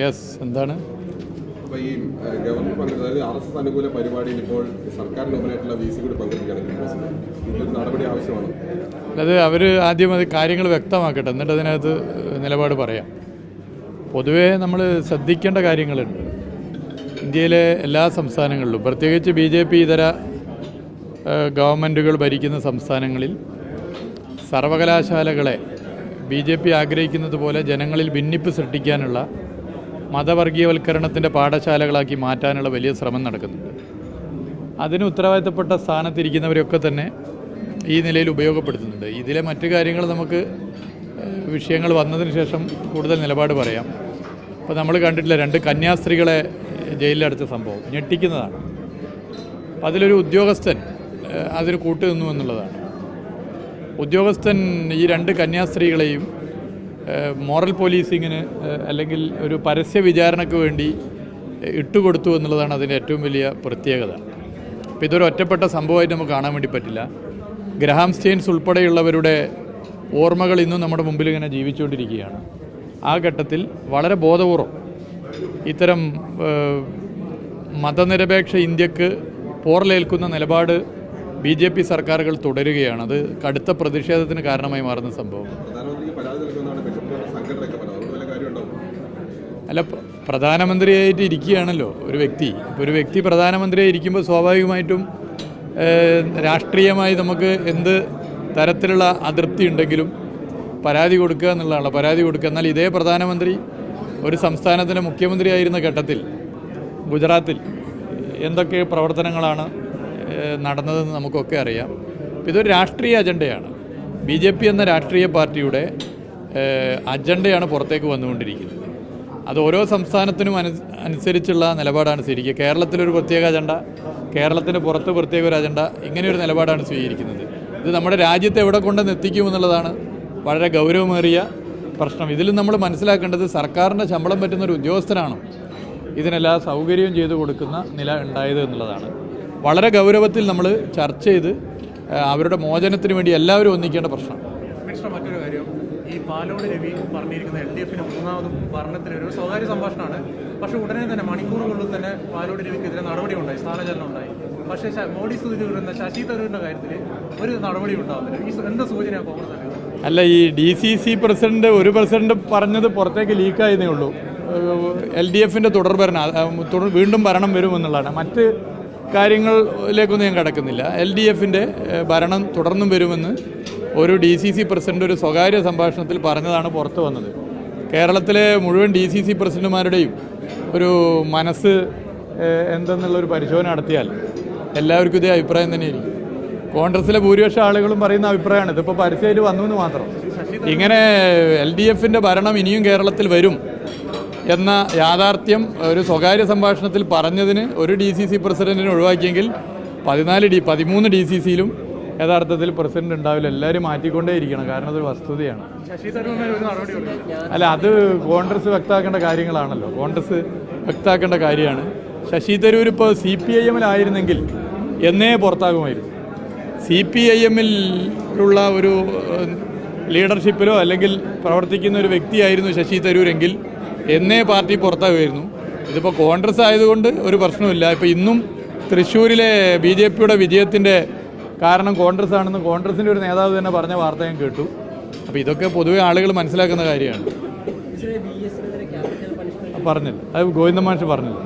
Yes, എന്താണ്? അപ്പോൾ ഈ ഗവർണർ പങ്കെടുത്തത് RSS അനുകൂല പരിപാടിയിൽ ഇപ്പോൾ സർക്കാർ നോമിനേറ്റുള്ള VC കൂടി പങ്കെടുക്കുകയാണ്. ഇതിലൊരു നടപടി ആവശ്യമാണ്. അത് അവർ ആദ്യം അത് കാര്യങ്ങൾ വ്യക്തമാക്കട്ടെ, എന്നിട്ട് അതിനകത്ത് നിലപാട് പറയാം. പൊതുവേ നമ്മൾ ശ്രദ്ധിക്കേണ്ട കാര്യങ്ങളുണ്ട്. ഇന്ത്യയിലെ എല്ലാ സംസ്ഥാനങ്ങളിലും, പ്രത്യേകിച്ച് BJP ഇതര ഗവൺമെൻറ്റുകൾ ഭരിക്കുന്ന സംസ്ഥാനങ്ങളിൽ സർവകലാശാലകളെ BJP ആഗ്രഹിക്കുന്നത് പോലെ ജനങ്ങളിൽ ഭിന്നിപ്പ് സൃഷ്ടിക്കാനുള്ള മതവർഗീയവൽക്കരണത്തിൻ്റെ പാഠശാലകളാക്കി മാറ്റാനുള്ള വലിയ ശ്രമം നടക്കുന്നുണ്ട്. അതിന് ഉത്തരവാദിത്തപ്പെട്ട സ്ഥാനത്തിരിക്കുന്നവരെയൊക്കെ തന്നെ ഈ നിലയിൽ ഉപയോഗപ്പെടുത്തുന്നുണ്ട്. ഇതിലെ മറ്റു കാര്യങ്ങൾ നമുക്ക് വിഷയങ്ങൾ വന്നതിന് ശേഷം കൂടുതൽ നിലപാട് പറയാം. ഇപ്പോൾ നമ്മൾ കണ്ടിട്ടില്ല, 2 കന്യാസ്ത്രീകളെ ജയിലിലടച്ച സംഭവം ഞെട്ടിക്കുന്നതാണ്. അപ്പം അതിലൊരു ഉദ്യോഗസ്ഥൻ അതിന് കൂട്ടുനിന്നു എന്നുള്ളതാണ്. ഉദ്യോഗസ്ഥൻ ഈ 2 കന്യാസ്ത്രീകളെയും മോറൽ പോലീസിങ്ങിന് അല്ലെങ്കിൽ ഒരു പരസ്യ വിചാരണയ്ക്ക് വേണ്ടി ഇട്ടുകൊടുത്തു എന്നുള്ളതാണ് അതിൻ്റെ ഏറ്റവും വലിയ പ്രത്യേകത. അപ്പോൾ ഇതൊരു ഒറ്റപ്പെട്ട സംഭവമായിട്ട് നമുക്ക് കാണാൻ വേണ്ടി പറ്റില്ല. ഗ്രഹാം സ്റ്റെയിൻസ് ഉൾപ്പെടെയുള്ളവരുടെ ഓർമ്മകൾ ഇന്നും നമ്മുടെ മുമ്പിൽ ഇങ്ങനെ ജീവിച്ചുകൊണ്ടിരിക്കുകയാണ്. ആ ഘട്ടത്തിൽ വളരെ ബോധപൂർവം ഇത്തരം മതനിരപേക്ഷ ഇന്ത്യക്ക് പോറലേൽക്കുന്ന നിലപാട് BJP സർക്കാരുകൾ തുടരുകയാണ്. അത് കടുത്ത പ്രതിഷേധത്തിന് കാരണമായി മാറുന്ന സംഭവം. അല്ല, പ്രധാനമന്ത്രിയായിട്ട് ഇരിക്കുകയാണല്ലോ ഒരു വ്യക്തി. ഇപ്പോൾ ഒരു വ്യക്തി പ്രധാനമന്ത്രിയായി ഇരിക്കുമ്പോൾ സ്വാഭാവികമായിട്ടും രാഷ്ട്രീയമായി നമുക്ക് എന്ത് തരത്തിലുള്ള അതൃപ്തി ഉണ്ടെങ്കിലും പരാതി കൊടുക്കുക എന്നുള്ളതാണ്. പരാതി കൊടുക്കുക. എന്നാൽ ഇതേ പ്രധാനമന്ത്രി ഒരു സംസ്ഥാനത്തിൻ്റെ മുഖ്യമന്ത്രിയായിരുന്ന ഘട്ടത്തിൽ ഗുജറാത്തിൽ എന്തൊക്കെ പ്രവർത്തനങ്ങളാണ് നടന്നതെന്ന് നമുക്കൊക്കെ അറിയാം. ഇതൊരു രാഷ്ട്രീയ അജണ്ടയാണ്. BJP എന്ന രാഷ്ട്രീയ പാർട്ടിയുടെ അജണ്ടയാണ് പുറത്തേക്ക് വന്നുകൊണ്ടിരിക്കുന്നത്. അത് ഓരോ സംസ്ഥാനത്തിനും അനുസരിച്ചുള്ള നിലപാടാണ് സ്വീകരിക്കുക. കേരളത്തിലൊരു പ്രത്യേക അജണ്ട, കേരളത്തിന് പുറത്ത് പ്രത്യേക ഒരു അജണ്ട, ഇങ്ങനെയൊരു നിലപാടാണ് സ്വീകരിക്കുന്നത്. ഇത് നമ്മുടെ രാജ്യത്തെ എവിടെ കൊണ്ടുവന്ന് എത്തിക്കുമെന്നുള്ളതാണ് വളരെ ഗൗരവമേറിയ പ്രശ്നം. ഇതിൽ നമ്മൾ മനസ്സിലാക്കേണ്ടത് സർക്കാരിൻ്റെ ശമ്പളം പറ്റുന്ന ഒരു ഉദ്യോഗസ്ഥനാണ് ഇതിനെല്ലാ സൗകര്യവും ചെയ്തു കൊടുക്കുന്ന നില ഉണ്ടായത് എന്നുള്ളതാണ്. വളരെ ഗൗരവത്തിൽ നമ്മൾ ചർച്ച ചെയ്ത് അവരുടെ മോചനത്തിന് വേണ്ടി എല്ലാവരും ഒന്നിക്കേണ്ട പ്രശ്നം. മറ്റൊരു കാര്യം, ഈ പാലോട് രവി പറഞ്ഞിരിക്കുന്ന LDF-ന് 3ാമതും ഭരണത്തിന് ഒരു സ്വകാര്യ സംഭാഷണമാണ്. പക്ഷേ ഉടനെ തന്നെ മണിക്കൂറുകളിൽ തന്നെ പാലോട് രവിക്കെതിരെ നടപടി ഉണ്ടായി, സ്ഥാനചലനം ഉണ്ടായി. പക്ഷേ മോഡി സ്തുതി വരുന്ന ശശി തരൂരിൻ്റെ കാര്യത്തിൽ ഒരു നടപടി ഉണ്ടാകുന്നില്ല. ഈ എന്താ സൂചനയാണ് കോൺഗ്രസ്? അല്ല, ഈ DCC പ്രസിഡന്റ് ഒരു പ്രസിഡന്റ് പറഞ്ഞത് പുറത്തേക്ക് ലീക്കായതേ ഉള്ളൂ. LDF-ൻ്റെ വീണ്ടും ഭരണം വരുമെന്നുള്ളതാണ്. മറ്റ് കാര്യങ്ങളിലേക്കൊന്നും ഞാൻ കടക്കുന്നില്ല. LDF-ൻ്റെ ഭരണം തുടർന്നും വരുമെന്ന് ഒരു DCC പ്രസിഡന്റ് ഒരു സ്വകാര്യ സംഭാഷണത്തിൽ പറഞ്ഞതാണ് പുറത്തു വന്നത്. കേരളത്തിലെ മുഴുവൻ DCC പ്രസിഡന്റുമാരുടെയും ഒരു മനസ്സ് എന്തെന്നുള്ളൊരു പരിശോധന നടത്തിയാൽ എല്ലാവർക്കും ഇതേ അഭിപ്രായം തന്നെയായിരിക്കും. കോൺഗ്രസിലെ ഭൂരിപക്ഷം ആളുകളും പറയുന്ന അഭിപ്രായമാണ്. ഇതിപ്പോൾ പരസ്യമായിട്ട് വന്നു എന്ന് മാത്രം. ഇങ്ങനെ LDF-ൻ്റെ ഭരണം ഇനിയും കേരളത്തിൽ വരും എന്ന യാഥാർത്ഥ്യം ഒരു സ്വകാര്യ സംഭാഷണത്തിൽ പറഞ്ഞതിന് ഒരു DCC പ്രസിഡന്റിനെ ഒഴിവാക്കിയെങ്കിൽ 13 DCC-യിലും യഥാർത്ഥത്തിൽ പ്രസിഡന്റ് ഉണ്ടാവില്ല. എല്ലാവരും മാറ്റിക്കൊണ്ടേയിരിക്കണം. കാരണം അതൊരു വസ്തുതയാണ്. അല്ല, അത് കോൺഗ്രസ് വ്യക്തമാക്കേണ്ട കാര്യങ്ങളാണല്ലോ. കോൺഗ്രസ് വ്യക്തമാക്കേണ്ട കാര്യമാണ്. ശശി തരൂർ ഇപ്പോൾ CPIM-ലായിരുന്നെങ്കിൽ എന്നേ പുറത്താകുമായിരുന്നു. CPIM-ലുള്ള ഒരു ലീഡർഷിപ്പിലോ അല്ലെങ്കിൽ പ്രവർത്തിക്കുന്ന ഒരു വ്യക്തിയായിരുന്നു ശശി തരൂരെങ്കിൽ എന്നേ പാർട്ടി പുറത്താകുമായിരുന്നു. ഇതിപ്പോൾ കോൺഗ്രസ് ആയതുകൊണ്ട് ഒരു പ്രശ്നമില്ല. ഇപ്പോൾ ഇന്നും തൃശ്ശൂരിലെ BJP-യുടെ വിജയത്തിൻ്റെ കാരണം കോൺഗ്രസ് ആണെന്ന് കോൺഗ്രസിൻ്റെ ഒരു നേതാവ് തന്നെ പറഞ്ഞ വാർത്ത ഞാൻ കേട്ടു. അപ്പോൾ ഇതൊക്കെ പൊതുവെ ആളുകൾ മനസ്സിലാക്കുന്ന കാര്യമാണ്. പറഞ്ഞില്ല, അത് ഗോവിന്ദൻ മാഷ് പറഞ്ഞില്ല.